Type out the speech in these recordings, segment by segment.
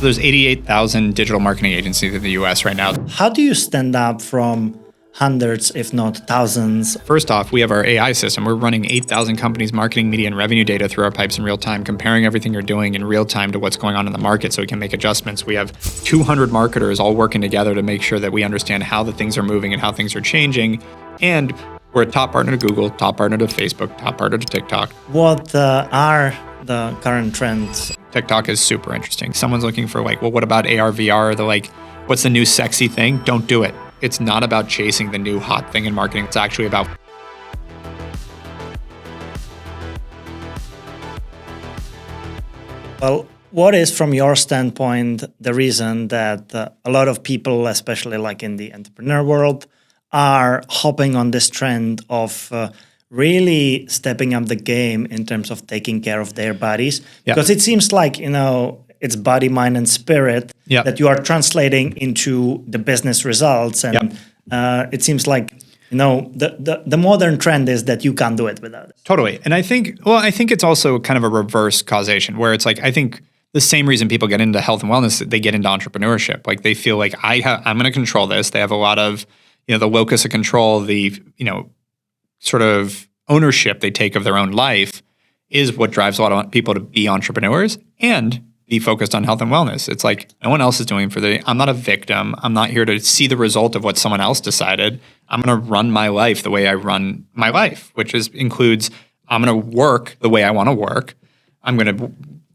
There's 88,000 digital marketing agencies in the US right now. How do you stand up from hundreds, if not thousands? First off, we have our AI system. We're running 8,000 companies' marketing, media, and revenue data through our pipes in real time, comparing everything you're doing in real time to what's going on in the market so we can make adjustments. We have 200 marketers all working together to make sure that we understand how the things are moving and how things are changing. And we're a top partner to Google, top partner to Facebook, top partner to TikTok. What are the current trends? TikTok is super interesting. Someone's looking for what about AR, VR? What's the new sexy thing? Don't do it. It's not about chasing the new hot thing in marketing. It's actually about Well, what is, from your standpoint, the reason that a lot of people, especially like in the entrepreneur world, are hopping on this trend of really stepping up the game in terms of taking care of their bodies? Yeah. Because it seems like, it's body, mind, and spirit that you are translating into the business results. And it seems like, the modern trend is that you can't do it without it. Totally. And I think it's also kind of a reverse causation where it's I think the same reason people get into health and wellness, they get into entrepreneurship. Like they feel like I'm going to control this. They have a lot of, the locus of control, the, sort of ownership they take of their own life is what drives a lot of people to be entrepreneurs and be focused on health and wellness. It's like no one else is doing I'm not a victim. I'm not here to see the result of what someone else decided. I'm going to run my life the way I run my life, which includes I'm going to work the way I want to work. I'm going to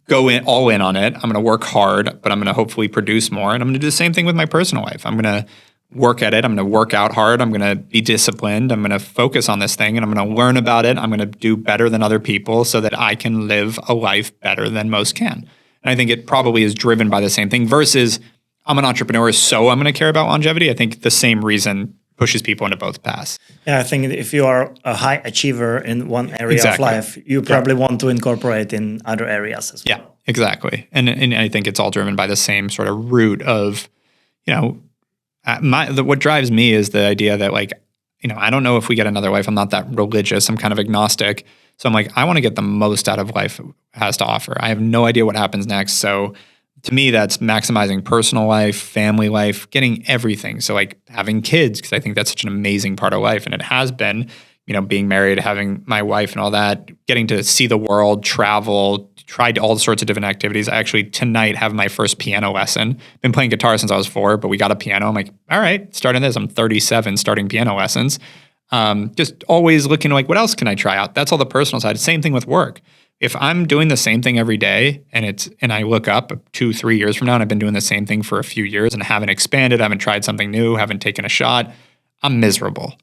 go all in on it. I'm going to work hard, but I'm going to hopefully produce more. And I'm going to do the same thing with my personal life. I'm going to work at it. I'm going to work out hard. I'm going to be disciplined. I'm going to focus on this thing and I'm going to learn about it. I'm going to do better than other people so that I can live a life better than most can. And I think it probably is driven by the same thing versus I'm an entrepreneur, so I'm going to care about longevity. I think the same reason pushes people into both paths. Yeah, I think if you are a high achiever in one area of life, you probably want to incorporate in other areas as well. Yeah, exactly. And I think it's all driven by the same sort of root of, what drives me is the idea that I don't know if we get another life. I'm not that religious. I'm kind of agnostic. So I'm I want to get the most out of life has to offer. I have no idea what happens next. So to me, that's maximizing personal life, family life, getting everything. So having kids, because I think that's such an amazing part of life. And it has been, being married, having my wife and all that, getting to see the world, travel, tried all sorts of different activities. I actually tonight have my first piano lesson. Been playing guitar since I was 4, but we got a piano. I'm all right, starting this. I'm 37, starting piano lessons. Just always looking what else can I try out? That's all the personal side. Same thing with work. If I'm doing the same thing every day and I look up 2-3 years from now and I've been doing the same thing for a few years and haven't expanded, haven't tried something new, haven't taken a shot, I'm miserable.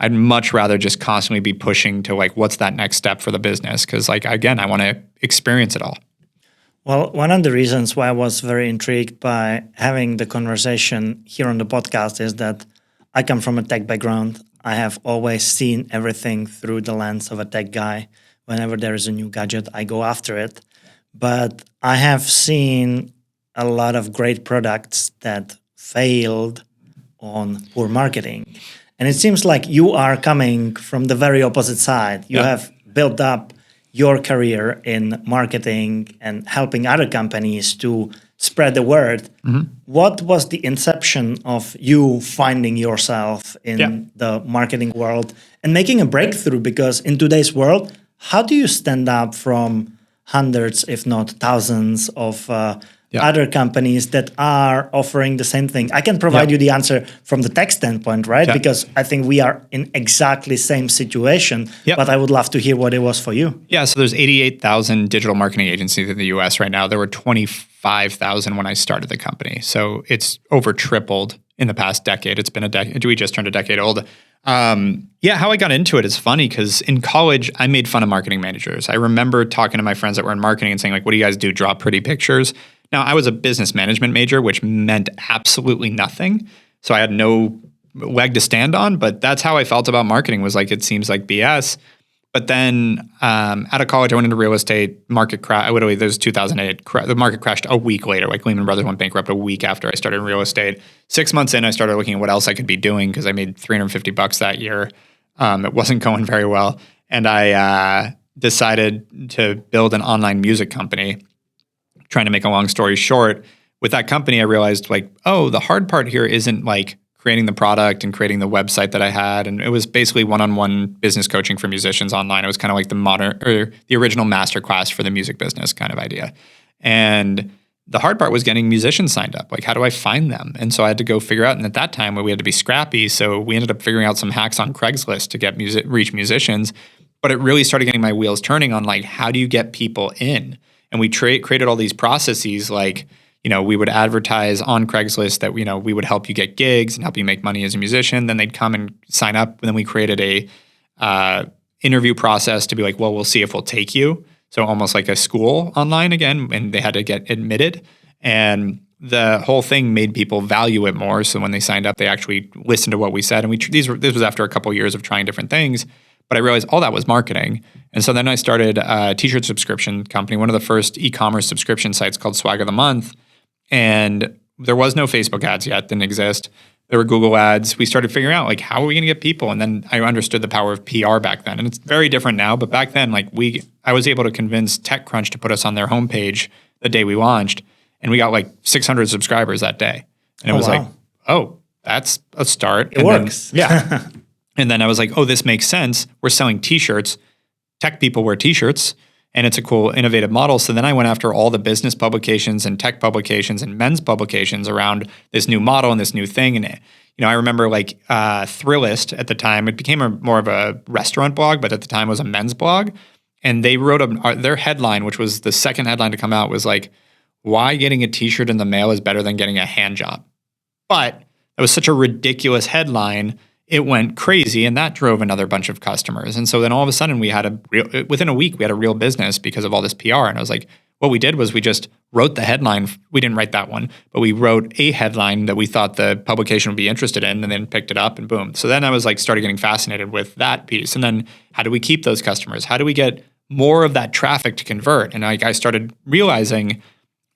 I'd much rather just constantly be pushing to what's that next step for the business? Because again, I want to experience it all. Well, one of the reasons why I was very intrigued by having the conversation here on the podcast is that I come from a tech background. I have always seen everything through the lens of a tech guy. Whenever there is a new gadget, I go after it. But I have seen a lot of great products that failed on poor marketing. And it seems like you are coming from the very opposite side. You have built up your career in marketing and helping other companies to spread the word. Mm-hmm. What was the inception of you finding yourself in the marketing world and making a breakthrough? Because in today's world, how do you stand up from hundreds, if not thousands, of other companies that are offering the same thing? I can provide you the answer from the tech standpoint, right? Yeah. Because I think we are in exactly same situation, but I would love to hear what it was for you. Yeah, so there's 88,000 digital marketing agencies in the US right now. There were 25,000 when I started the company. So it's over tripled in the past decade. It's been a decade. We just turned a decade old. How I got into it is funny because in college, I made fun of marketing managers. I remember talking to my friends that were in marketing and saying, what do you guys do? Draw pretty pictures? Now, I was a business management major, which meant absolutely nothing. So I had no leg to stand on, but that's how I felt about marketing was it seems like BS. But then out of college, I went into real estate. Market crash. Literally, this was 2008. The market crashed a week later. Lehman Brothers went bankrupt a week after I started in real estate. 6 months in, I started looking at what else I could be doing because I made $350 that year. It wasn't going very well, and I decided to build an online music company. Trying to make a long story short, with that company, I realized like, oh, the hard part here isn't like creating the product and creating the website that I had. And it was basically one-on-one business coaching for musicians online. It was kind of like the original masterclass for the music business kind of idea. And the hard part was getting musicians signed up. Like, how do I find them? And so I had to go figure out. And at that time, we had to be scrappy. So we ended up figuring out some hacks on Craigslist to get reach musicians. But it really started getting my wheels turning on like, how do you get people in? And we created all these processes like, we would advertise on Craigslist that, we would help you get gigs and help you make money as a musician. Then they'd come and sign up. And then we created a interview process to be like, well, we'll see if we'll take you. So almost like a school online again, and they had to get admitted. And the whole thing made people value it more. So when they signed up, they actually listened to what we said. And this was after a couple of years of trying different things. But I realized all that was marketing. And so then I started a t-shirt subscription company, one of the first e-commerce subscription sites called Swag of the Month. And there was no Facebook ads yet, didn't exist. There were Google ads. We started figuring out like, how are we going to get people? And then I understood the power of PR back then. And it's very different now, but back then, like I was able to convince TechCrunch to put us on their homepage the day we launched. And we got like 600 subscribers that day. And it was like, oh, that's a start. It works. Yeah. And then I was like, oh, this makes sense. We're selling t-shirts. Tech people wear t-shirts. And it's a cool, innovative model. So then I went after all the business publications and tech publications and men's publications around this new model and this new thing. And I remember like Thrillist at the time. It became more of a restaurant blog, but at the time it was a men's blog. And they wrote their headline, which was the second headline to come out, was like, "Why getting a T-shirt in the mail is better than getting a hand job." But it was such a ridiculous headline. It went crazy, and that drove another bunch of customers. And so then all of a sudden within a week, we had a real business because of all this PR. And I was like, what we did was we just wrote the headline. We didn't write that one, but we wrote a headline that we thought the publication would be interested in and then picked it up and boom. So then I was like, started getting fascinated with that piece. And then how do we keep those customers? How do we get more of that traffic to convert? And I started realizing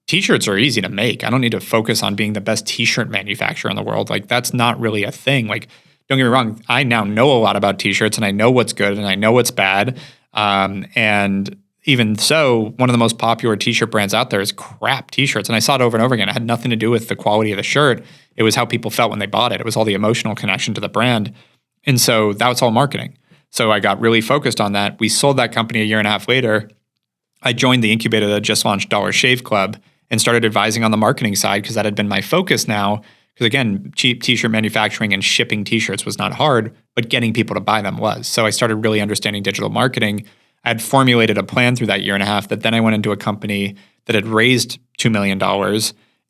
t-shirts are easy to make. I don't need to focus on being the best t-shirt manufacturer in the world. Like that's not really a thing. Like, don't get me wrong, I now know a lot about t-shirts and I know what's good and I know what's bad. And even so, one of the most popular t-shirt brands out there is crap t-shirts. And I saw it over and over again. It had nothing to do with the quality of the shirt. It was how people felt when they bought it. It was all the emotional connection to the brand. And so that was all marketing. So I got really focused on that. We sold that company a year and a half later. I joined the incubator that just launched Dollar Shave Club and started advising on the marketing side because that had been my focus now. Because again, cheap t-shirt manufacturing and shipping t-shirts was not hard, but getting people to buy them was. So I started really understanding digital marketing. I had formulated a plan through that year and a half that then I went into a company that had raised $2 million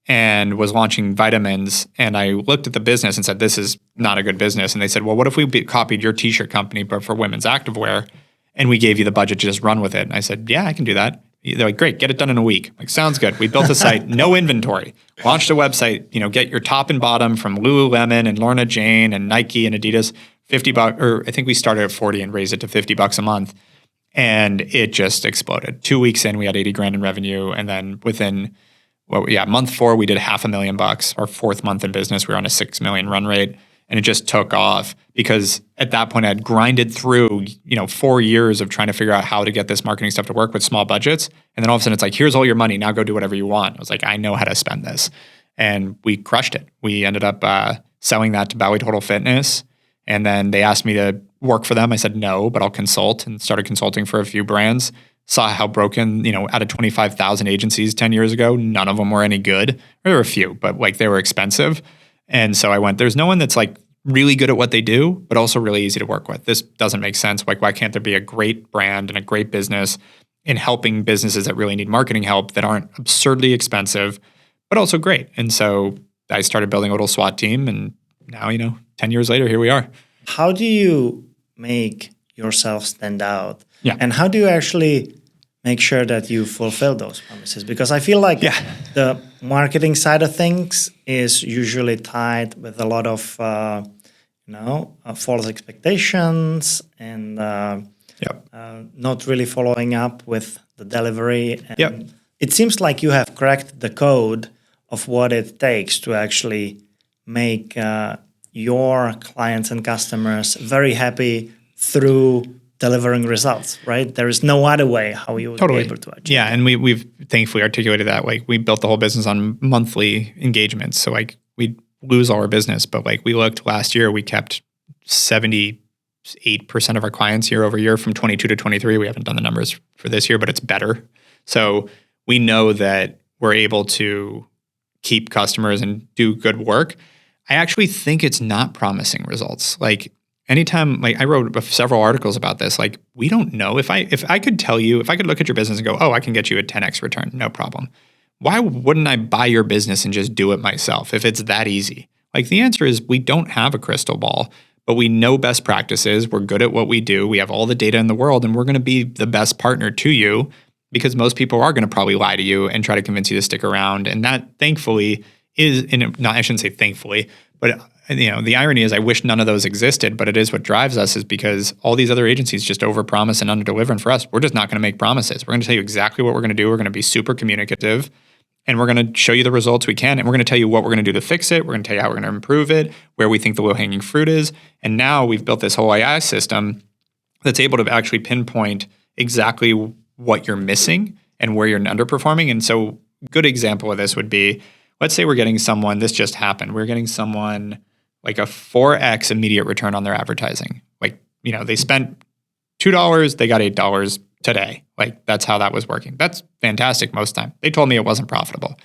and was launching vitamins. And I looked at the business and said, this is not a good business. And they said, well, what if we copied your t-shirt company, but for women's activewear, and we gave you the budget to just run with it? And I said, yeah, I can do that. They're like, great, get it done in a week. I'm like, sounds good. We built a site, no inventory. Launched a website, get your top and bottom from Lululemon and Lorna Jane and Nike and Adidas, $50, or I think we started at 40 and raised it to $50 a month. And it just exploded. 2 weeks in, we had 80 grand in revenue. And then within, month 4, we did $500,000. Our 4th month in business, we were on a 6 million run rate. And it just took off because at that point I had grinded through, 4 years of trying to figure out how to get this marketing stuff to work with small budgets. And then all of a sudden it's like, here's all your money. Now go do whatever you want. I was like, I know how to spend this. And we crushed it. We ended up selling that to Bally Total Fitness. And then they asked me to work for them. I said, no, but I'll consult, and started consulting for a few brands. Saw how broken, out of 25,000 agencies 10 years ago, none of them were any good. There were a few, but like they were expensive. And so I went, there's no one that's like really good at what they do, but also really easy to work with. This doesn't make sense. Like, why can't there be a great brand and a great business in helping businesses that really need marketing help that aren't absurdly expensive, but also great? And so I started building a little SWAT team, and now, 10 years later, here we are. How do you make yourself stand out? Yeah. And how do you actually make sure that you fulfill those promises? Because I feel like the marketing side of things is usually tied with a lot of, false expectations and not really following up with the delivery. And it seems like you have cracked the code of what it takes to actually make your clients and customers very happy through delivering results, right? There is no other way how you would be able to achieve. Yeah, and we've thankfully articulated that. Like we built the whole business on monthly engagements. So like we lose all our business, but like we looked last year, we kept 78% of our clients year over year from 22 to 23. We haven't done the numbers for this year, but it's better. So we know that we're able to keep customers and do good work. I actually think it's not promising results. Like anytime, like I wrote several articles about this, like we don't know if I could tell you, if I could look at your business and go, oh, I can get you a 10x return, no problem. Why wouldn't I buy your business and just do it myself if it's that easy? Like the answer is we don't have a crystal ball, but we know best practices. We're good at what we do. We have all the data in the world, and we're going to be the best partner to you because most people are going to probably lie to you and try to convince you to stick around. And that thankfully is, I shouldn't say thankfully, but the irony is I wish none of those existed, but it is what drives us is because all these other agencies just overpromise and underdeliver. And for us, we're just not going to make promises. We're going to tell you exactly what we're going to do. We're going to be super communicative, and we're going to show you the results we can. And we're going to tell you what we're going to do to fix it. We're going to tell you how we're going to improve it, where we think the low-hanging fruit is. And now we've built this whole AI system that's able to actually pinpoint exactly what you're missing and where you're underperforming. And so a good example of this would be, let's say we're getting someone, this just happened, we're getting someone like a 4x immediate return on their advertising. Like, they spent $2, they got $8 today. Like that's how that was working. That's fantastic most of the time. They told me it wasn't profitable.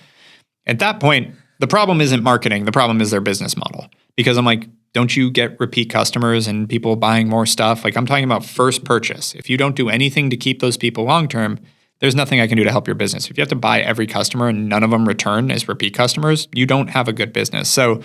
At that point, the problem isn't marketing. The problem is their business model. Because I'm like, don't you get repeat customers and people buying more stuff? Like I'm talking about first purchase. If you don't do anything to keep those people long-term, there's nothing I can do to help your business. If you have to buy every customer and none of them return as repeat customers, you don't have a good business. So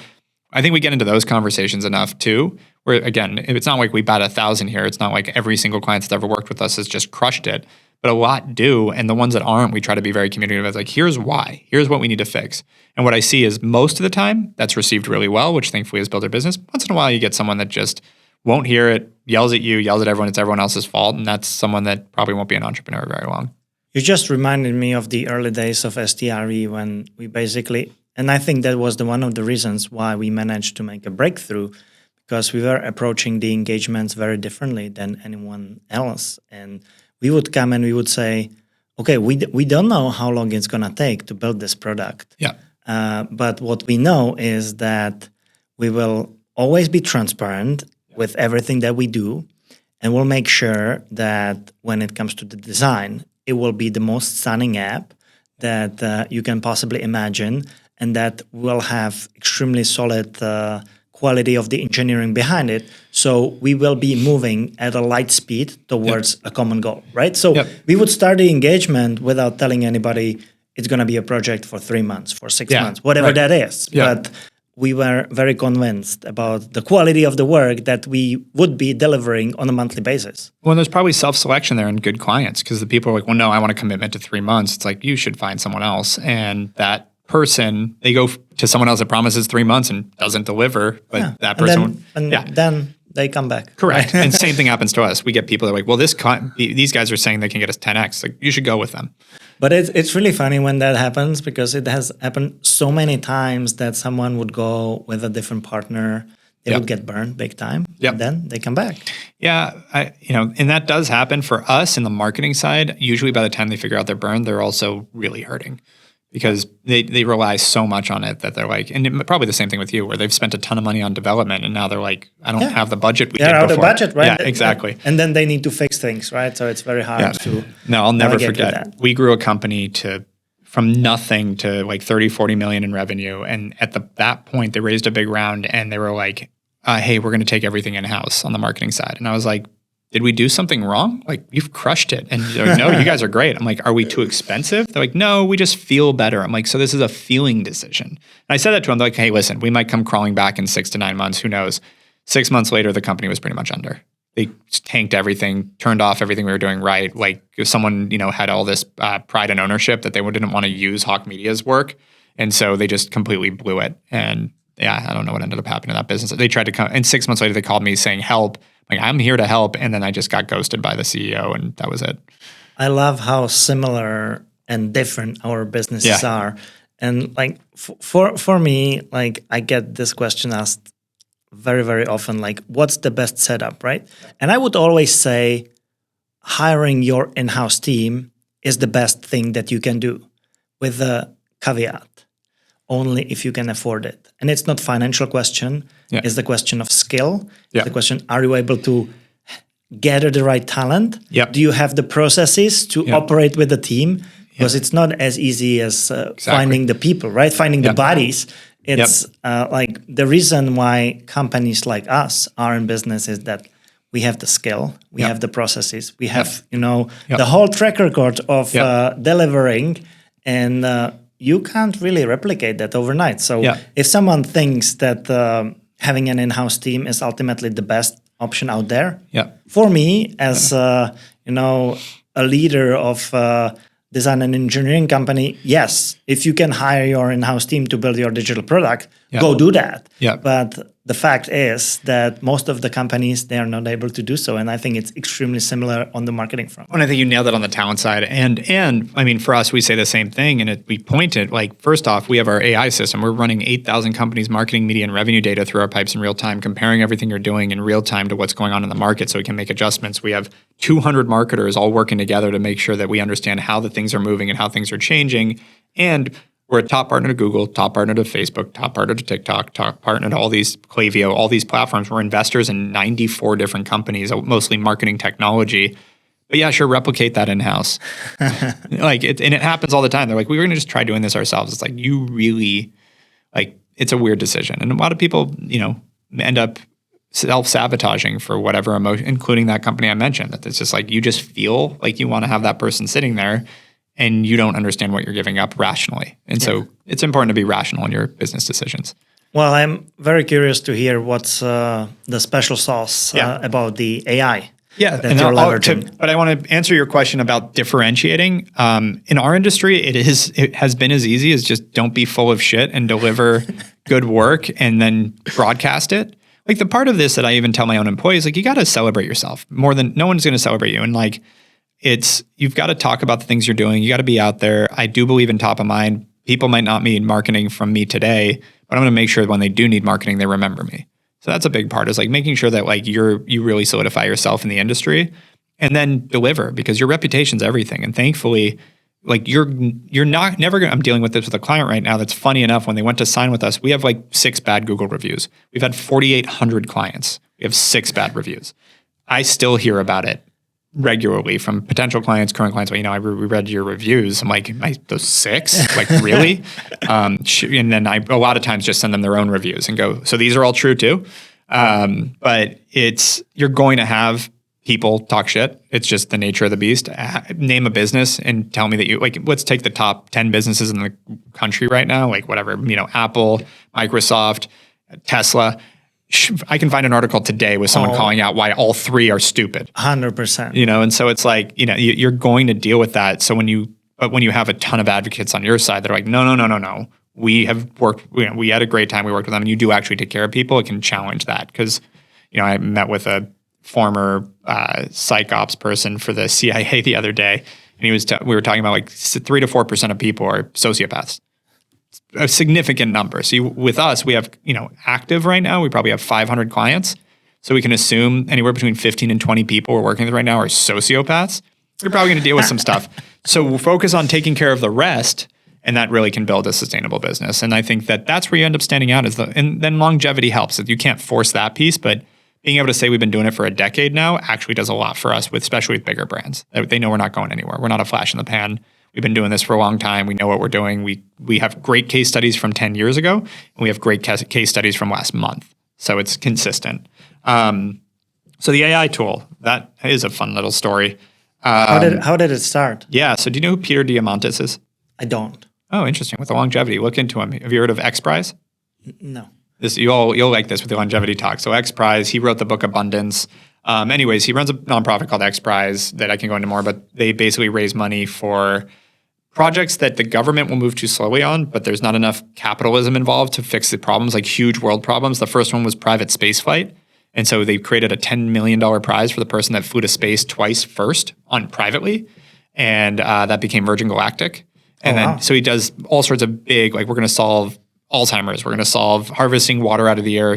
I think we get into those conversations enough too, where again, it's not like we bat 1,000 here. It's not like every single client that's ever worked with us has just crushed it, but a lot do. And the ones that aren't, we try to be very communicative. It's like, here's why, here's what we need to fix. And what I see is most of the time that's received really well, which thankfully has built their business. Once in a while, you get someone that just won't hear it, yells at you, yells at everyone. It's everyone else's fault. And that's someone that probably won't be an entrepreneur very long. You just reminded me of the early days of STRE when we basically, and I think that was one of the reasons why we managed to make a breakthrough, because we were approaching the engagements very differently than anyone else. And we would come and we would say, okay, we don't know how long it's going to take to build this product. Yeah. But what we know is that we will always be transparent with everything that we do, and we'll make sure that when it comes to the design, it will be the most stunning app that you can possibly imagine, and that will have extremely solid quality of the engineering behind it. So we will be moving at a light speed towards a common goal, right? So we would start the engagement without telling anybody it's going to be a project for 3 months, for 6 months, whatever that is. But we were very convinced about the quality of the work that we would be delivering on a monthly basis. Well, there's probably self-selection there in good clients because the people are like, well, no, I want a commitment to 3 months. It's like, you should find someone else. And that person, they go to someone else that promises 3 months and doesn't deliver, but that person... then they come back. Correct. And same thing happens to us. We get people that are like, well, these guys are saying they can get us 10x. Like, you should go with them. But it's really funny when that happens, because it has happened so many times that someone would go with a different partner. They would get burned big time, and then they come back. Yeah, and that does happen for us in the marketing side. Usually by the time they figure out they're burned, they're also really hurting because they rely so much on it that they're like, and probably the same thing with you, where they've spent a ton of money on development and now they're like, I don't have the budget we did before. They're out of budget, right? Yeah, exactly. And then they need to fix things, right? So it's very hard to No, I'll never forget. We grew a company from nothing to like 30, 40 million in revenue. And at that point, they raised a big round and they were like, hey, we're going to take everything in-house on the marketing side. And I was like, did we do something wrong? Like, you've crushed it. And they're like, no, you guys are great. I'm like, are we too expensive? They're like, no, we just feel better. I'm like, so this is a feeling decision. And I said that to them. They're like, hey, listen, we might come crawling back in 6 to 9 months. Who knows? 6 months later, the company was pretty much under. They tanked everything, turned off everything we were doing right. Like if someone, had all this pride and ownership that they didn't want to use Hawke Media's work. And so they just completely blew it. And I don't know what ended up happening to that business. They tried to come, and 6 months later, they called me saying, help. Like, I'm here to help. And then I just got ghosted by the CEO, and that was it. I love how similar and different our businesses are. And like for me, like I get this question asked very, very often, like, what's the best setup, right? And I would always say, hiring your in-house team is the best thing that you can do, with a caveat, only if you can afford it. And it's not financial question, it's the question of skill. The question, are you able to gather the right talent? Do you have the processes to operate with the team? Because it's not as easy as finding the people, right? Finding the bodies. It's like the reason why companies like us are in business is that we have the skill, we have the processes, we have, the whole track record of delivering, and you can't really replicate that overnight. So if someone thinks that having an in-house team is ultimately the best option out there, for me as a leader of design and engineering company, yes, if you can hire your in-house team to build your digital product, go do that. But the fact is that most of the companies, they are not able to do so. And I think it's extremely similar on the marketing front. And I think you nailed it on the talent side. And I mean, for us, we say the same thing. And we point it, like, first off, we have our AI system. We're running 8,000 companies' marketing, media, and revenue data through our pipes in real time, comparing everything you're doing in real time to what's going on in the market so we can make adjustments. We have 200 marketers all working together to make sure that we understand how the things are moving and how things are changing. And we're a top partner to Google, top partner to Facebook, top partner to TikTok, top partner to all these Klaviyo, all these platforms. We're investors in 94 different companies, mostly marketing technology. But yeah, sure, replicate that in-house. And it happens all the time. They're like, we were going to just try doing this ourselves. It's like, you really, it's a weird decision. And a lot of people, end up self-sabotaging for whatever emotion, including that company I mentioned, that it's just like, you just feel like you want to have that person sitting there and you don't understand what you're giving up rationally. And so it's important to be rational in your business decisions. Well, I'm very curious to hear what's the special sauce about the AI that you're leveraging. But I want to answer your question about differentiating. In our industry, it has been as easy as just don't be full of shit and deliver good work and then broadcast it. Like, the part of this that I even tell my own employees, like, you got to celebrate yourself more than no one's going to celebrate you. And like, you've got to talk about the things you're doing. You got to be out there. I do believe in top of mind. People might not need marketing from me today, but I'm going to make sure that when they do need marketing, they remember me. So that's a big part, is like making sure that like you really solidify yourself in the industry and then deliver, because your reputation's everything. And thankfully, like you're never going to, I'm dealing with this with a client right now that's funny enough, when they went to sign with us, we have like 6 bad Google reviews. We've had 4,800 clients. We have 6 bad reviews. I still hear about it regularly from potential clients, current clients. Well, I read your reviews. I'm like, those 6? Like, really? And then I a lot of times just send them their own reviews and go, so these are all true too. But you're going to have people talk shit. It's just the nature of the beast. Name a business and tell me that let's take the top 10 businesses in the country right now, like whatever, Apple, Microsoft, Tesla. I can find an article today with someone calling out why all 3 are stupid. 100%. And so it's like, you're going to deal with that. So when you have a ton of advocates on your side that are like, no. We have worked, we had a great time. We worked with them, and you do actually take care of people. It can challenge that, because, I met with a former psych ops person for the CIA the other day, and we were talking about like 3 to 4% of people are sociopaths. A significant number. So with us, we have, active right now, we probably have 500 clients. So we can assume anywhere between 15 and 20 people we're working with right now are sociopaths. You're probably going to deal with some stuff. So we'll focus on taking care of the rest, and that really can build a sustainable business. And I think that's where you end up standing out, and then longevity helps. You can't force that piece, but being able to say we've been doing it for a decade now actually does a lot for us, especially with bigger brands. They know we're not going anywhere. We're not a flash in the pan. We've been doing this for a long time. We know what we're doing. We have great case studies from 10 years ago, and we have great case studies from last month. So it's consistent. So the AI tool, that is a fun little story. How did it start? Yeah. So do you know who Peter Diamandis is? I don't. Oh, interesting. With the longevity. Look into him. Have you heard of X Prize? No. You'll like this with the longevity talk. So X Prize, he wrote the book Abundance. Anyways, he runs a nonprofit called X Prize that I can go into more, but they basically raise money for projects that the government will move too slowly on, but there's not enough capitalism involved to fix the problems, like huge world problems. The first one was private spaceflight. And so they created a $10 million prize for the person that flew to space twice first on privately. And that became Virgin Galactic. And so he does all sorts of big, like, we're going to solve Alzheimer's. We're going to solve harvesting water out of the air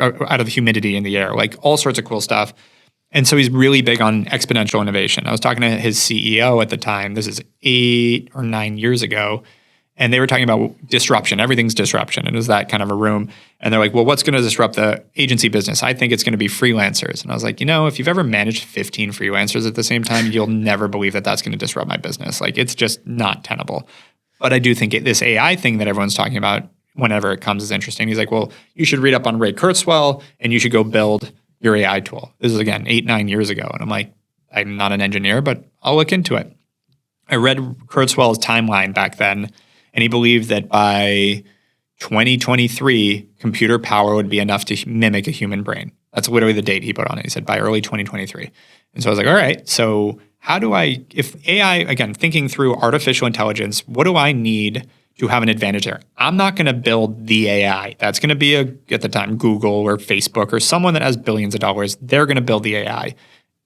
out of the humidity in the air, like all sorts of cool stuff. And so he's really big on exponential innovation. I was talking to his CEO at the time. This is 8 or 9 years ago. And they were talking about disruption. Everything's disruption. It was that kind of a room. And they're like, well, what's going to disrupt the agency business? I think it's going to be freelancers. And I was like, if you've ever managed 15 freelancers at the same time, you'll never believe that that's going to disrupt my business. Like, it's just not tenable. But I do think this AI thing that everyone's talking about whenever it comes is interesting. He's like, well, you should read up on Ray Kurzweil and you should go build your AI tool. This is, again, 8, 9 years ago. And I'm like, I'm not an engineer, but I'll look into it. I read Kurzweil's timeline back then, and he believed that by 2023, computer power would be enough to mimic a human brain. That's literally the date he put on it. He said by early 2023. And so I was like, all right, so how do I, if AI, again, thinking through artificial intelligence, what do I need to have an advantage there? I'm not going to build the AI. That's going to be, at the time, Google or Facebook or someone that has billions of dollars. They're going to build the AI.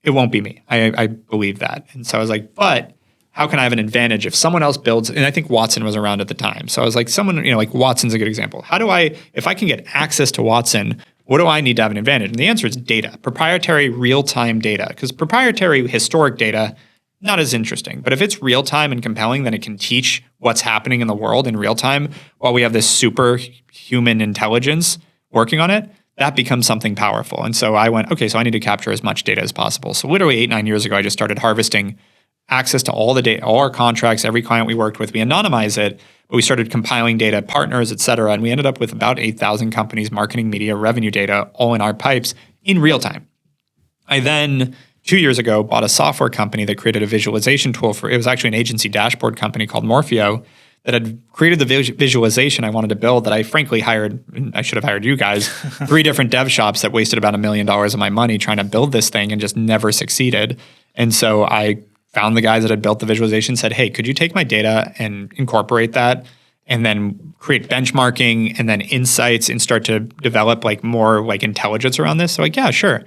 It won't be me. I believe that. And so I was like, but how can I have an advantage if someone else builds? And I think Watson was around at the time. So I was like, like Watson's a good example. How do I, if I can get access to Watson, what do I need to have an advantage? And the answer is data, proprietary real-time data. Because proprietary historic data, not as interesting. But if it's real-time and compelling, then it can teach what's happening in the world in real time while we have this superhuman intelligence working on it. That becomes something powerful. And so I went, okay, so I need to capture as much data as possible. So literally 8, 9 years ago, I just started harvesting access to all the data, all our contracts, every client we worked with. We anonymize it, but we started compiling data, partners, et cetera. And we ended up with about 8,000 companies, marketing, media, revenue data, all in our pipes in real time. I then, 2 years ago, bought a software company that created a visualization tool it was actually an agency dashboard company called Morpheo that had created the visualization I wanted to build that I frankly I should have hired you guys, 3 different dev shops that wasted about $1 million of my money trying to build this thing and just never succeeded. And so I found the guys that had built the visualization, said, hey, could you take my data and incorporate that and then create benchmarking and then insights and start to develop more intelligence around this? So yeah, sure.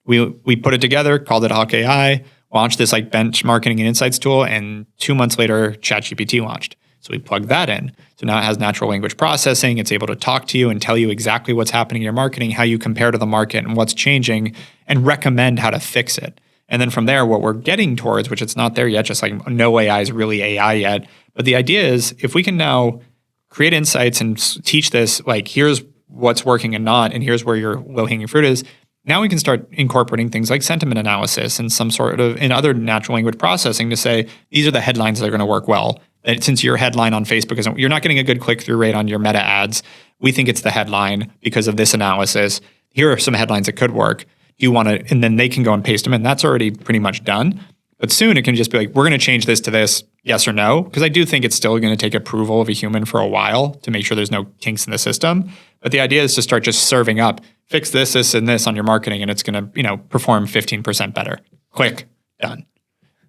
We put it together, called it Hawke AI, launched this benchmarking and insights tool, and 2 months later, ChatGPT launched. So we plugged that in. So now it has natural language processing. It's able to talk to you and tell you exactly what's happening in your marketing, how you compare to the market and what's changing, and recommend how to fix it. And then from there, what we're getting towards, which it's not there yet, just like no AI is really AI yet. But the idea is if we can now create insights and teach this, here's what's working and not, and here's where your low-hanging fruit is, now we can start incorporating things like sentiment analysis and some sort of, and other natural language processing to say, these are the headlines that are going to work well. And since your headline on Facebook isn't, you're not getting a good click-through rate on your meta ads, we think it's the headline because of this analysis. Here are some headlines that could work. You want to, and then they can go and paste them in. That's already pretty much done. But soon it can just be like, we're going to change this to this, yes or no. Because I do think it's still going to take approval of a human for a while to make sure there's no kinks in the system. But the idea is to start just serving up, fix this, this, and this on your marketing, and it's going to, perform 15% better. Click, done.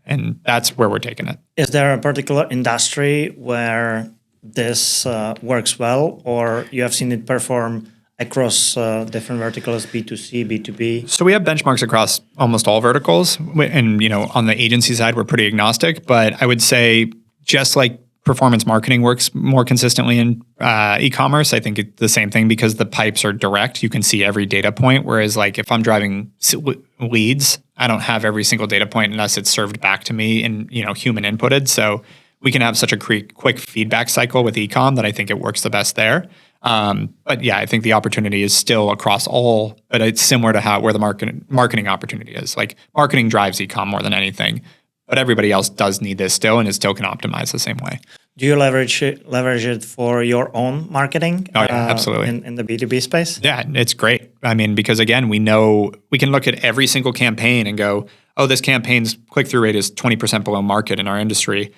And that's where we're taking it. Is there a particular industry where this works well, or you have seen it perform across different verticals, B2C, B2B? So we have benchmarks across almost all verticals. And, on the agency side, we're pretty agnostic. But I would say just like performance marketing works more consistently in e-commerce, I think it's the same thing because the pipes are direct. You can see every data point. Whereas if I'm driving leads, I don't have every single data point unless it's served back to me and, human inputted. So we can have such a quick feedback cycle with e-com that I think it works the best there. But yeah, I think the opportunity is still across all, but it's similar to where the marketing opportunity is. Marketing drives e-com more than anything, but everybody else does need this still, and it still can optimize the same way. Do you leverage it for your own marketing? Oh yeah, absolutely. In the B2B space? Yeah, it's great. I mean, because again, we know we can look at every single campaign and go, oh, this campaign's click-through rate is 20% below market in our industry.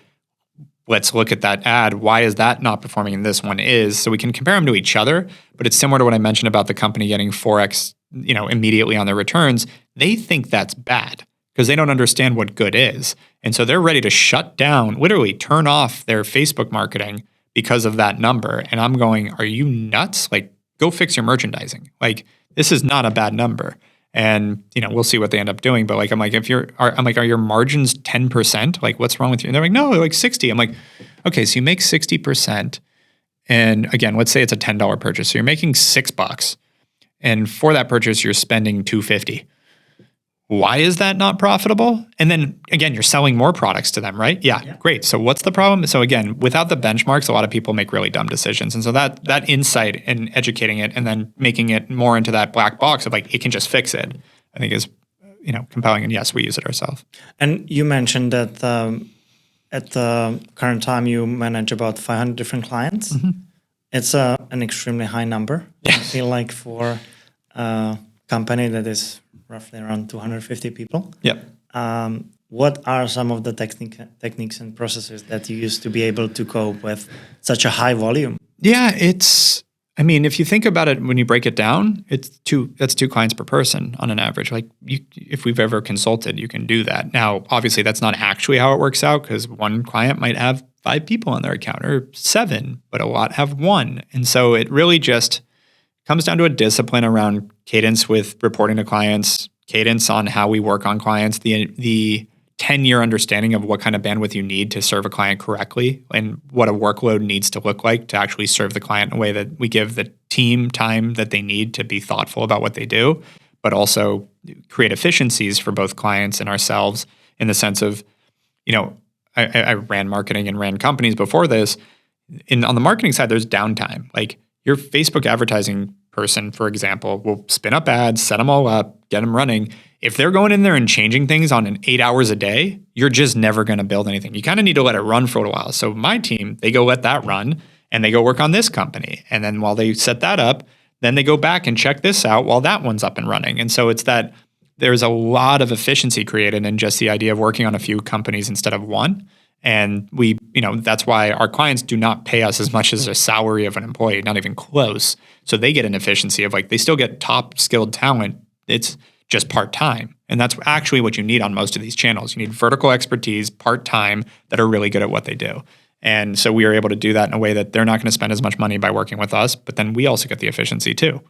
Let's look at that ad. Why is that not performing and this one is? So we can compare them to each other, but it's similar to what I mentioned about the company getting 4x, immediately on their returns. They think that's bad because they don't understand what good is. And so they're ready to shut down, literally turn off their Facebook marketing because of that number. And I'm going, are you nuts? Go fix your merchandising. This is not a bad number. And, we'll see what they end up doing. But I'm like, are your margins 10%? What's wrong with you? And they're like, no, 60. I'm like, okay, so you make 60%. And again, let's say it's a $10 purchase. So you're making $6. And for that purchase, you're spending $250. why is that not profitable? And then again, you're selling more products to them, right? Yeah, great. So what's the problem? So again, without the benchmarks, a lot of people make really dumb decisions. And so that insight and educating it and then making it more into that black box of like, it can just fix it, I think is, compelling. And yes, we use it ourselves. And you mentioned that at the current time, you manage about 500 different clients. Mm-hmm. It's an extremely high number. Yeah. I feel like for a company that is roughly around 250 people. Yep. What are some of the techniques and processes that you use to be able to cope with such a high volume? Yeah, if you think about it, when you break it down, that's 2 clients per person on an average. Like if we've ever consulted, you can do that. Now, obviously that's not actually how it works out because one client might have 5 people on their account or 7, but a lot have 1. And so it really just comes down to a discipline around cadence with reporting to clients, cadence on how we work on clients, the 10-year understanding of what kind of bandwidth you need to serve a client correctly and what a workload needs to look like to actually serve the client in a way that we give the team time that they need to be thoughtful about what they do, but also create efficiencies for both clients and ourselves in the sense of, I ran marketing and ran companies before this. On the marketing side, there's downtime. Like your Facebook advertising person, for example, will spin up ads, set them all up, get them running. If they're going in there and changing things on an 8 hours a day, you're just never going to build anything. You kind of need to let it run for a while. So my team, they go let that run and they go work on this company. And then while they set that up, then they go back and check this out while that one's up and running. And so it's that there's a lot of efficiency created in just the idea of working on a few companies instead of one. And we, that's why our clients do not pay us as much as a salary of an employee, not even close. So they get an efficiency of they still get top skilled talent. It's just part-time. And that's actually what you need on most of these channels. You need vertical expertise, part-time, that are really good at what they do. And so we are able to do that in a way that they're not going to spend as much money by working with us, but then we also get the efficiency too.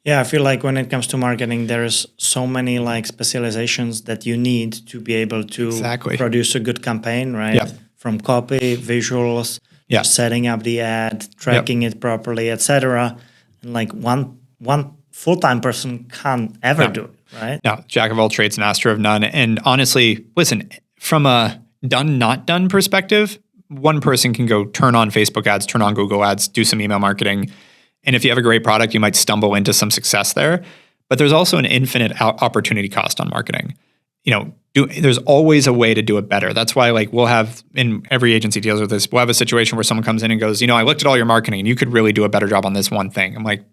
Yeah, I feel like when it comes to marketing, there's so many specializations that you need to be able to produce a good campaign, right? Yeah. From copy, visuals, setting up the ad, tracking it properly, etc. And one full-time person can't ever do it, right? No, jack of all trades, master of none. And honestly, listen, from a done, not done perspective, one person can go turn on Facebook ads, turn on Google ads, do some email marketing. And if you have a great product, you might stumble into some success there. But there's also an infinite opportunity cost on marketing. There's always a way to do it better. That's why we'll have, and every agency deals with this, we'll have a situation where someone comes in and goes, I looked at all your marketing and you could really do a better job on this one thing. I'm like,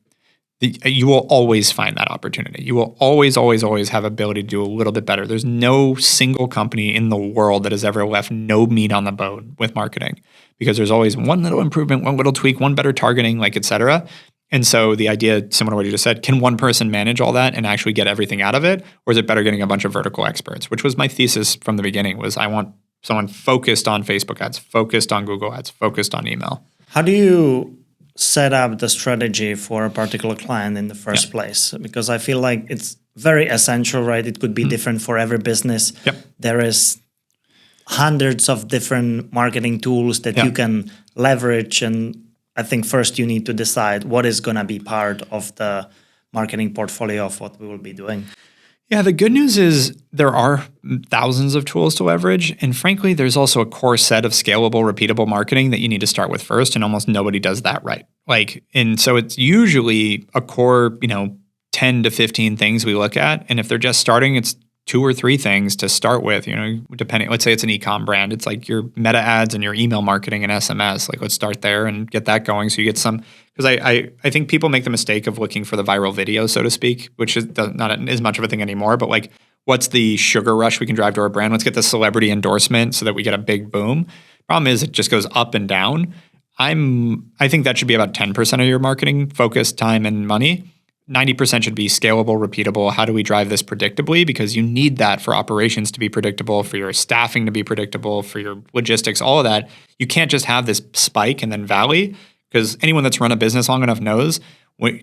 you will always find that opportunity. You will always, always, always have ability to do a little bit better. There's no single company in the world that has ever left no meat on the bone with marketing because there's always one little improvement, one little tweak, one better targeting, et cetera. And so the idea, similar to what you just said, can one person manage all that and actually get everything out of it? Or is it better getting a bunch of vertical experts, which was my thesis from the beginning, was I want someone focused on Facebook ads, focused on Google ads, focused on email. How do you set up the strategy for a particular client in the first place? Because I feel like it's very essential, right? It could be different for every business. Yep. There is hundreds of different marketing tools that you can leverage. And I think first you need to decide what is going to be part of the marketing portfolio of what we will be doing. Yeah, the good news is there are thousands of tools to leverage. And frankly, there's also a core set of scalable, repeatable marketing that you need to start with first. And almost nobody does that right. And so it's usually a core, 10 to 15 things we look at. And if they're just starting, it's 2 or 3 things to start with, depending, let's say it's an e-com brand. It's like your meta ads and your email marketing and SMS. Let's start there and get that going. So you get some, because I think people make the mistake of looking for the viral video, so to speak, which is not as much of a thing anymore, but what's the sugar rush we can drive to our brand? Let's get the celebrity endorsement so that we get a big boom. Problem is it just goes up and down. I think that should be about 10% of your marketing focus, time, and money. 90% should be scalable, repeatable. How do we drive this predictably? Because you need that for operations to be predictable, for your staffing to be predictable, for your logistics, all of that. You can't just have this spike and then valley, because anyone that's run a business long enough knows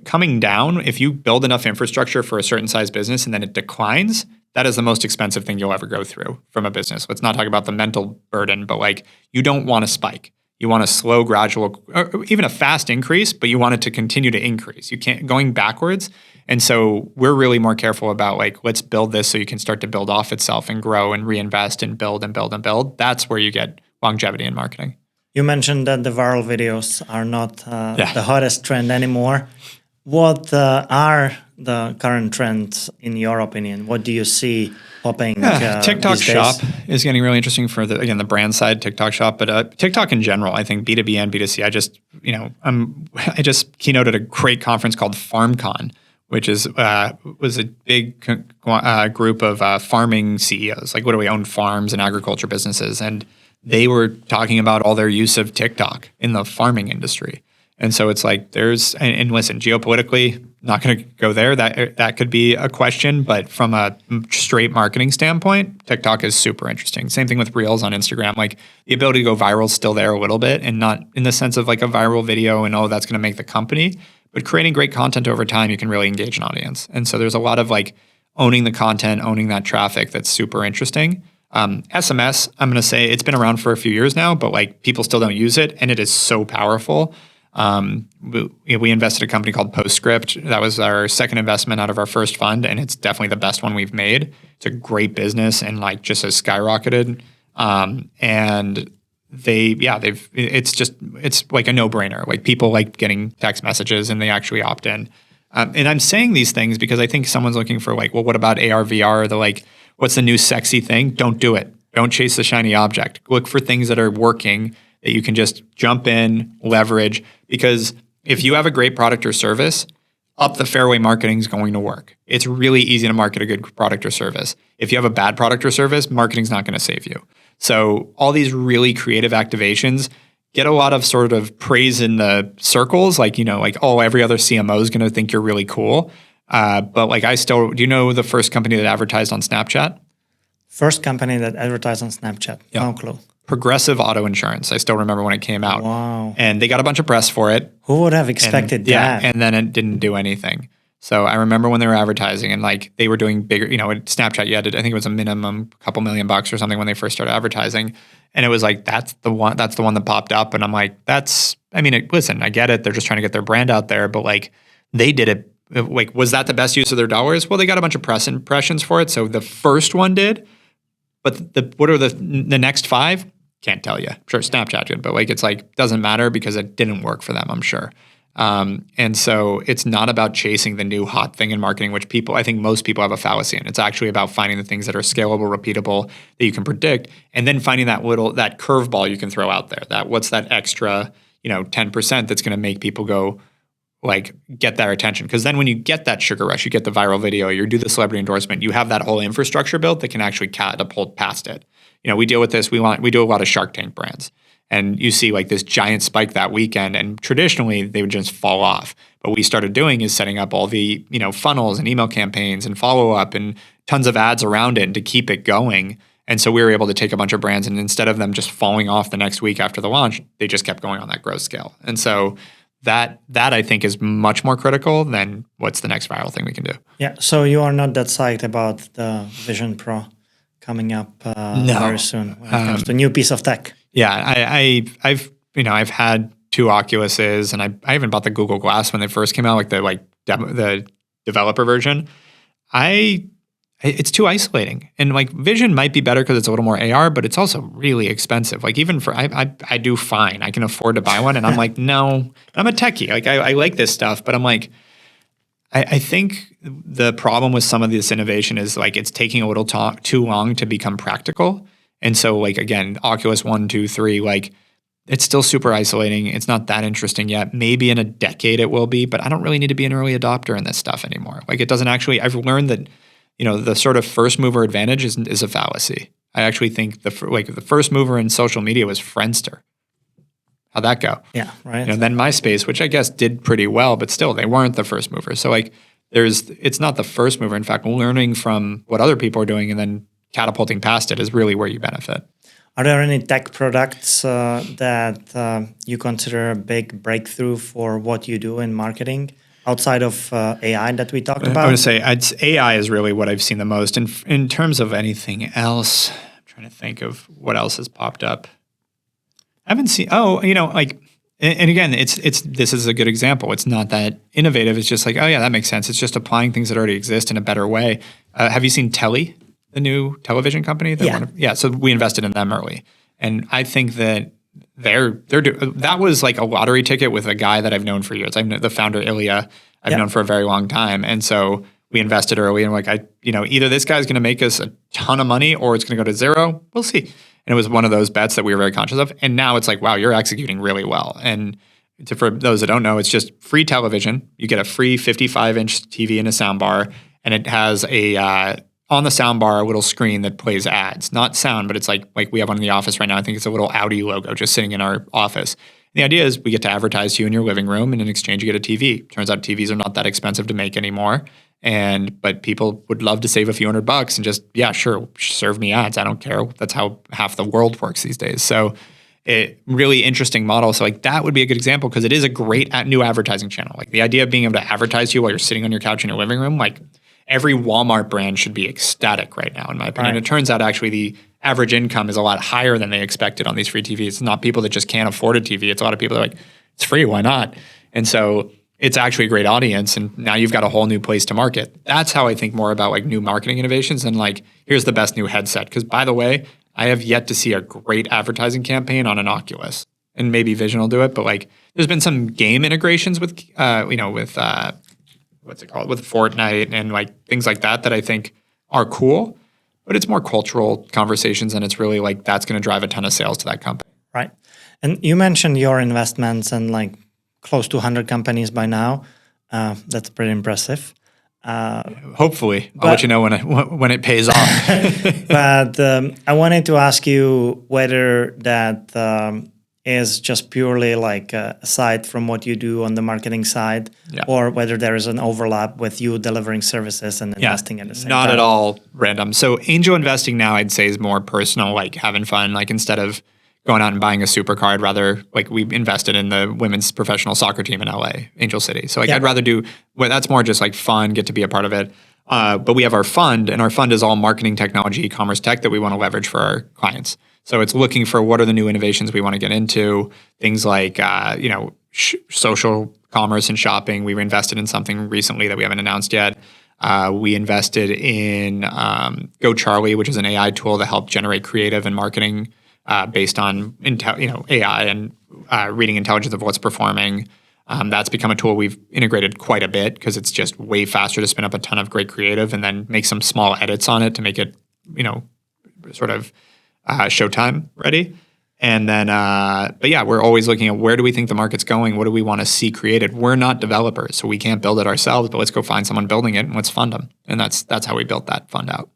coming down, if you build enough infrastructure for a certain size business and then it declines, that is the most expensive thing you'll ever go through from a business. Let's not talk about the mental burden, but you don't want a spike. You want a slow, gradual, or even a fast increase, but you want it to continue to increase. You can't, going backwards And so we're really more careful about like, let's build this so you can start to build off itself and grow and reinvest and build and build and build. That's where you get longevity in marketing. You mentioned that the viral videos are not the hottest trend anymore. What are the current trends in your opinion? What do you see popping TikTok these Shop days? is getting really interesting for the brand side, TikTok Shop, but TikTok in general, I think B2B and B2C. I just keynoted a great conference called FarmCon, which was a big group of farming CEOs, like literally own farms and agriculture businesses, and they were talking about all their use of TikTok in the farming industry. And so it's like and listen, geopolitically, not going to go there. That could be a question, but from a straight marketing standpoint, TikTok is super interesting. Same thing with Reels on Instagram. Like the ability to go viral is still there a little bit, and not in the sense of like a viral video and that's going to make the company, but creating great content over time, you can really engage an audience. And so there's a lot of like owning the content, owning that traffic that's super interesting. SMS, I'm going to say it's been around for a few years now, but like people still don't use it, and it is so powerful. We invested in a company called Postscript. That was our second investment out of our first fund, and it's definitely the best one we've made. It's a great business and like just has skyrocketed. And it's like a no-brainer. Like people like getting text messages and they actually opt in. And I'm saying these things because I think someone's looking for like, well, what about AR, VR? They're like, what's the new sexy thing? Don't do it. Don't chase the shiny object. Look for things that are working that you can just jump in, leverage. Because if you have a great product or service, up the fairway marketing is going to work. It's really easy to market a good product or service. If you have a bad product or service, marketing's not going to save you. So all these really creative activations get a lot of sort of praise in the circles, like, every other CMO is going to think you're really cool. But like do you know the first company that advertised on Snapchat? First company that advertised on Snapchat. Yeah. No clue. Progressive Auto Insurance. I still remember when it came out. Wow. And they got a bunch of press for it. Who would have expected that? Yeah, and then it didn't do anything. So I remember when they were advertising and like they were doing bigger, at Snapchat, I think it was a minimum couple $1 million or something when they first started advertising. And it was like, that's the one that popped up. And I'm like, listen, I get it. They're just trying to get their brand out there. But like they did it, like, was that the best use of their dollars? Well, they got a bunch of press impressions for it. So the first one did, but what are the next 5? Can't tell you. I'm sure Snapchat did, but like it's like doesn't matter because it didn't work for them, I'm sure. And so it's not about chasing the new hot thing in marketing, which I think most people have a fallacy in. It's actually about finding the things that are scalable, repeatable, that you can predict, and then finding that curveball you can throw out there. What's that extra, 10% that's going to make people go, like, get their attention. Because then when you get that sugar rush, you get the viral video, you do the celebrity endorsement, you have that whole infrastructure built that can actually catapult past it. We deal with this. We do a lot of Shark Tank brands, and you see like this giant spike that weekend. And traditionally, they would just fall off. But what we started doing is setting up all the funnels and email campaigns and follow up and tons of ads around it to keep it going. And so we were able to take a bunch of brands, and instead of them just falling off the next week after the launch, they just kept going on that growth scale. And so that I think is much more critical than what's the next viral thing we can do. Yeah. So you are not that psyched about the Vision Pro coming up very soon when it comes to a new piece of tech. Yeah, I've had 2 Oculuses, and I even bought the Google Glass when they first came out, like the developer version. It's too isolating, and like Vision might be better because it's a little more AR, but it's also really expensive. Like even for I do fine, I can afford to buy one, and I'm like, no, I'm a techie. Like I like this stuff, but I'm like, I think the problem with some of this innovation is like it's taking a little too long to become practical. And so like, again, Oculus 1, 2, 3, like it's still super isolating. It's not that interesting yet. Maybe in a decade it will be, but I don't really need to be an early adopter in this stuff anymore. Like it doesn't actually, I've learned that, the sort of first mover advantage is a fallacy. I actually think the first mover in social media was Friendster. How'd that go? Yeah, right. Then MySpace, which I guess did pretty well, but still they weren't the first mover. So like it's not the first mover. In fact, learning from what other people are doing and then catapulting past it is really where you benefit. Are there any tech products that you consider a big breakthrough for what you do in marketing outside of AI that we talked about? I would say AI is really what I've seen the most. In terms of anything else, I'm trying to think of what else has popped up. I haven't seen, And again, this is a good example. It's not that innovative. It's just like, oh yeah, that makes sense. It's just applying things that already exist in a better way. Have you seen Telly, the new television company? Yeah. So we invested in them early, and I think that that was like a lottery ticket with a guy that I've known for years. I know the founder Ilya. I've known for a very long time, and so we invested early. And either this guy's going to make us a ton of money or it's going to go to zero. We'll see. And it was one of those bets that we were very conscious of. And now it's like, wow, you're executing really well. And for those that don't know, it's just free television. You get a free 55-inch TV and a soundbar, and it has on the soundbar a little screen that plays ads, not sound, but it's like we have one in the office right now. I think it's a little Audi logo just sitting in our office. And the idea is we get to advertise to you in your living room, and in exchange you get a TV. Turns out TVs are not that expensive to make anymore. But people would love to save a few $100 and just, yeah, sure, serve me ads. I don't care. That's how half the world works these days. So really interesting model. So that would be a good example because it is a great new advertising channel. Like the idea of being able to advertise to you while you're sitting on your couch in your living room, like every Walmart brand should be ecstatic right now, in my opinion. Right. It turns out actually the average income is a lot higher than they expected on these free TVs. It's not people that just can't afford a TV. It's a lot of people that are like, it's free, why not? And so it's actually a great audience, and now you've got a whole new place to market. That's how I think more about new marketing innovations and here's the best new headset. Because by the way, I have yet to see a great advertising campaign on an Oculus, and maybe Vision will do it. But there's been some game integrations with what's it called, with Fortnite and things like that I think are cool. But it's more cultural conversations, and it's really that's going to drive a ton of sales to that company. Right. And you mentioned your investments and close to 100 companies by now. That's pretty impressive. Hopefully, I'll let you know when it pays off. But I wanted to ask you whether that is just purely aside from what you do on the marketing side, or whether there is an overlap with you delivering services and investing at the same time. Not at all random. So angel investing now, I'd say, is more personal, having fun. Instead of going out and buying a supercar, I'd rather, we invested in the women's professional soccer team in LA, Angel City. So I'd rather do, that's more just fun, get to be a part of it. But we have our fund, and our fund is all marketing technology, e-commerce tech that we want to leverage for our clients. So it's looking for what are the new innovations we want to get into, things like, social commerce and shopping. We invested in something recently that we haven't announced yet. We invested in Go Charlie, which is an AI tool to help generate creative and marketing based on AI and reading intelligence of what's performing. That's become a tool we've integrated quite a bit because it's just way faster to spin up a ton of great creative and then make some small edits on it to make it, sort of showtime ready. And then, but yeah, we're always looking at where do we think the market's going? What do we want to see created? We're not developers, so we can't build it ourselves, but let's go find someone building it and let's fund them. And that's how we built that fund out.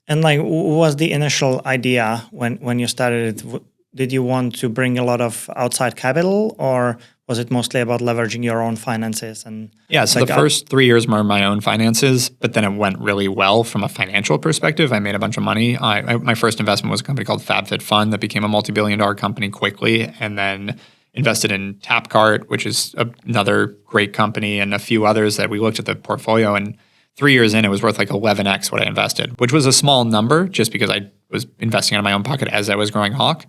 And what was the initial idea when you started it? Did you want to bring a lot of outside capital, or was it mostly about leveraging your own finances? And so the first 3 years were my own finances, but then it went really well from a financial perspective. I made a bunch of money. My first investment was a company called FabFitFun that became a multi-billion-dollar company quickly, and then invested in Tapcart, which is another great company, and a few others that we looked at the portfolio, and 3 years in, it was worth 11x what I invested, which was a small number just because I was investing out of my own pocket as I was growing Hawke.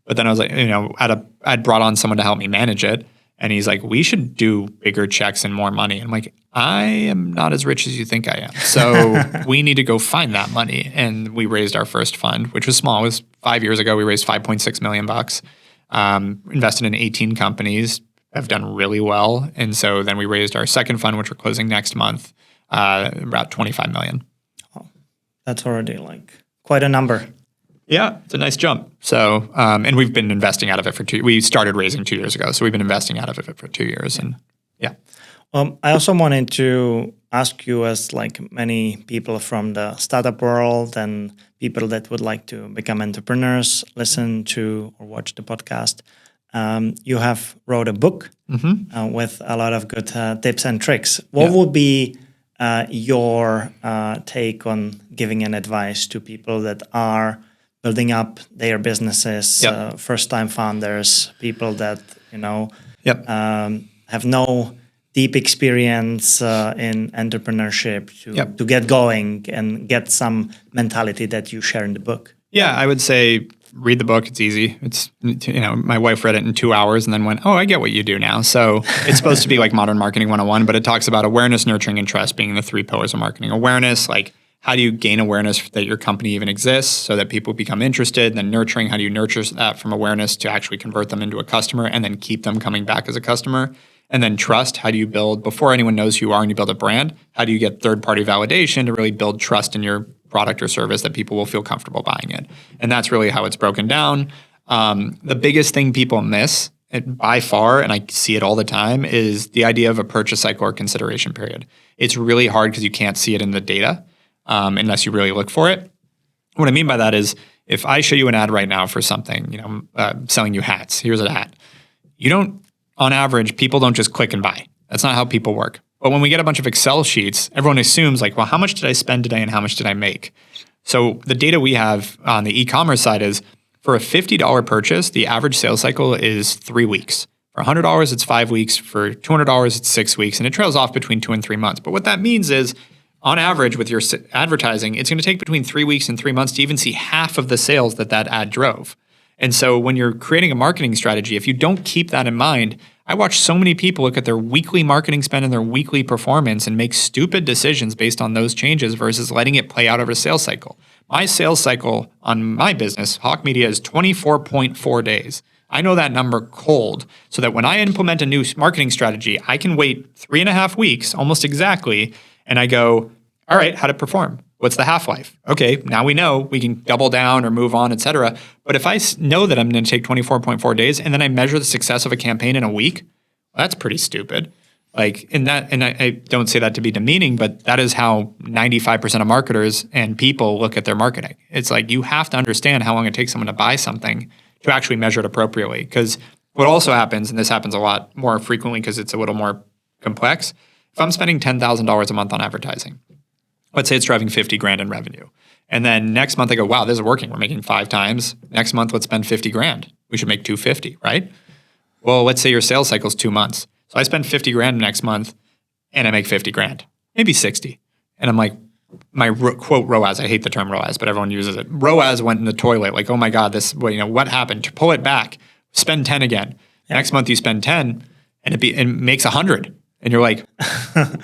But then I was I'd brought on someone to help me manage it. And he's like, we should do bigger checks and more money. And I'm like, I am not as rich as you think I am. So we need to go find that money. And we raised our first fund, which was small. It was 5 years ago. We raised $5.6 million, invested in 18 companies, have done really well. And so then we raised our second fund, which we're closing next month, about $25 million. Oh, that's already quite a number. Yeah, it's a nice jump. So, and we've been investing out of it for we started raising 2 years ago. So we've been investing out of it for 2 years. And yeah. I also wanted to ask you, as many people from the startup world and people that would like to become entrepreneurs, listen to or watch the podcast, you have wrote a book with a lot of good tips and tricks. What would be your take on giving an advice to people that are building up their businesses, first-time founders, people that have no deep experience in entrepreneurship to get going and get some mentality that you share in the book? Yeah, I would say read the book. It's easy. It's, my wife read it in 2 hours and then went, oh, I get what you do now. So it's supposed to be like Modern Marketing 101, but it talks about awareness, nurturing, and trust being the 3 pillars of marketing. Awareness, like how do you gain awareness that your company even exists so that people become interested? And then nurturing, how do you nurture that from awareness to actually convert them into a customer and then keep them coming back as a customer? And then trust, how do you build, before anyone knows who you are and you build a brand, how do you get third-party validation to really build trust in your product or service that people will feel comfortable buying it? And that's really how it's broken down. The biggest thing people miss, by far, and I see it all the time, is the idea of a purchase cycle or consideration period. It's really hard because you can't see it in the data unless you really look for it. What I mean by that is if I show you an ad right now for something, selling you hats, here's a hat. On average, people don't just click and buy. That's not how people work. But when we get a bunch of Excel sheets, everyone assumes like, well, how much did I spend today and how much did I make? So the data we have on the e-commerce side is for a $50 purchase, the average sales cycle is 3 weeks. For $100, it's 5 weeks. For $200, it's 6 weeks. And it trails off between 2 and 3 months. But what that means is on average with your advertising, it's going to take between 3 weeks and 3 months to even see half of the sales that ad drove. And so when you're creating a marketing strategy, if you don't keep that in mind, I watch so many people look at their weekly marketing spend and their weekly performance and make stupid decisions based on those changes versus letting it play out over a sales cycle. My sales cycle on my business, Hawke Media, is 24.4 days. I know that number cold so that when I implement a new marketing strategy, I can wait 3.5 weeks, almost exactly, and I go, all right, how'd it perform? What's the half-life? Okay, now we know we can double down or move on, et cetera. But if I know that I'm going to take 24.4 days and then I measure the success of a campaign in a week, well, that's pretty stupid. And I don't say that to be demeaning, but that is how 95% of marketers and people look at their marketing. It's like you have to understand how long it takes someone to buy something to actually measure it appropriately. Because what also happens, and this happens a lot more frequently because it's a little more complex, if I'm spending $10,000 a month on advertising, let's say it's driving $50,000 in revenue. And then next month I go, wow, this is working. We're making 5 times. Next month, let's spend $50,000. We should make $250,000, right? Well, let's say your sales cycle is 2 months. So I spend $50,000 next month and I make $50,000, maybe 60. And I'm like, my quote ROAS, I hate the term ROAS, but everyone uses it. ROAS went in the toilet. Like, oh my God, what happened? To pull it back, spend 10 again. Yeah. Next month you spend 10 and it makes 100. And you're like,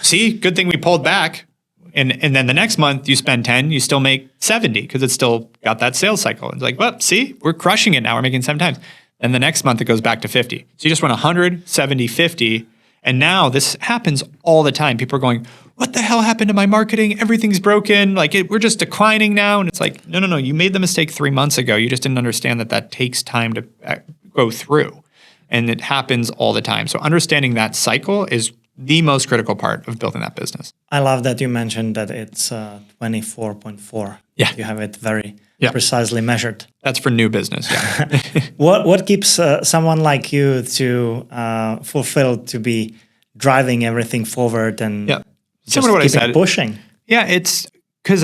see, good thing we pulled back. And then the next month you spend 10, you still make 70 because it's still got that sales cycle. It's like, well, see, we're crushing it now. We're making 7 times. And the next month it goes back to 50. So you just went 100, 70, 50. And now this happens all the time. People are going, what the hell happened to my marketing? Everything's broken. We're just declining now. And it's like, no. You made the mistake 3 months ago. You just didn't understand that takes time to go through. And it happens all the time. So understanding that cycle is the most critical part of building that business. I love that you mentioned that it's 24.4. Yeah. You have it very precisely measured. That's for new business, yeah. What keeps someone like you to fulfilled to be driving everything forward and just what I said. Pushing? Yeah, it's because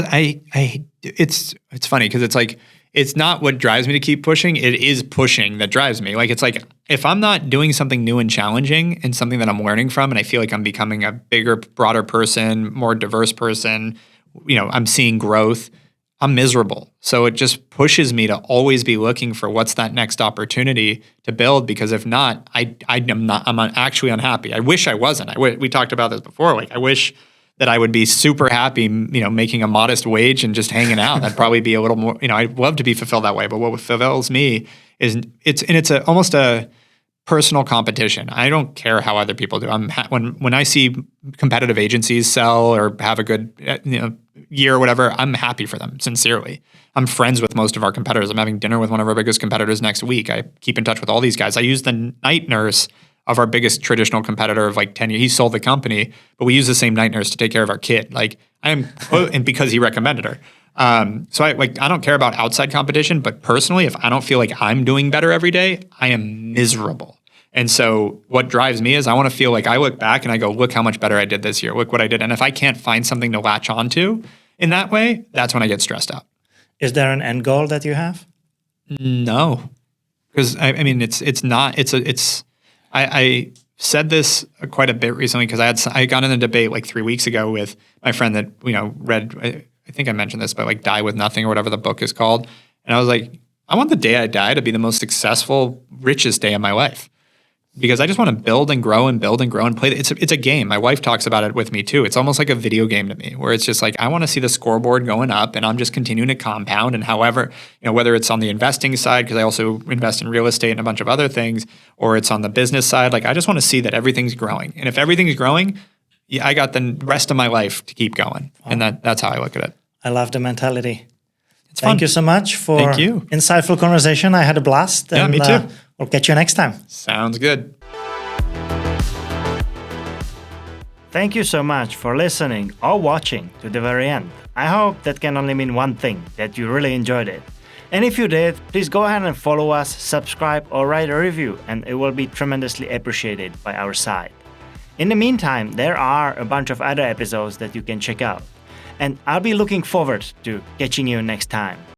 it's funny because it's like, it's not what drives me to keep pushing. It is pushing that drives me. It's like if I'm not doing something new and challenging and something that I'm learning from, and I feel like I'm becoming a bigger, broader person, more diverse person, I'm seeing growth, I'm miserable. So it just pushes me to always be looking for what's that next opportunity to build. Because if not, I'm actually unhappy. I wish I wasn't. We talked about this before. I wish that I would be super happy, making a modest wage and just hanging out. That'd probably be a little more, I'd love to be fulfilled that way. But what fulfills me is it's almost a personal competition. I don't care how other people do. When I see competitive agencies sell or have a good year or whatever, I'm happy for them, sincerely. I'm friends with most of our competitors. I'm having dinner with one of our biggest competitors next week. I keep in touch with all these guys. I use the night nurse of our biggest traditional competitor of 10 years. He sold the company, but we use the same night nurse to take care of our kid. And because he recommended her. So I don't care about outside competition, but personally, if I don't feel like I'm doing better every day, I am miserable. And so what drives me is I want to feel like I look back and I go, look how much better I did this year. Look what I did. And if I can't find something to latch onto in that way, that's when I get stressed out. Is there an end goal that you have? No, because I said this quite a bit recently because I got in a debate 3 weeks ago with my friend that read, I think I mentioned this, but Die with Nothing or whatever the book is called. And I was like, I want the day I die to be the most successful, richest day of my life. Because I just want to build and grow and build and grow and play. It's a game. My wife talks about it with me too. It's almost like a video game to me, where it's just like I want to see the scoreboard going up, and I'm just continuing to compound. And however, whether it's on the investing side, because I also invest in real estate and a bunch of other things, or it's on the business side, like I just want to see that everything's growing. And if everything's growing, I got the rest of my life to keep going. And that's how I look at it. I love the mentality. It's fun. Thank you so much for insightful conversation. I had a blast. Yeah, me too. We'll catch you next time. Sounds good. Thank you so much for listening or watching to the very end. I hope that can only mean one thing, that you really enjoyed it. And if you did, please go ahead and follow us, subscribe, or write a review, and it will be tremendously appreciated by our side. In the meantime, there are a bunch of other episodes that you can check out. And I'll be looking forward to catching you next time.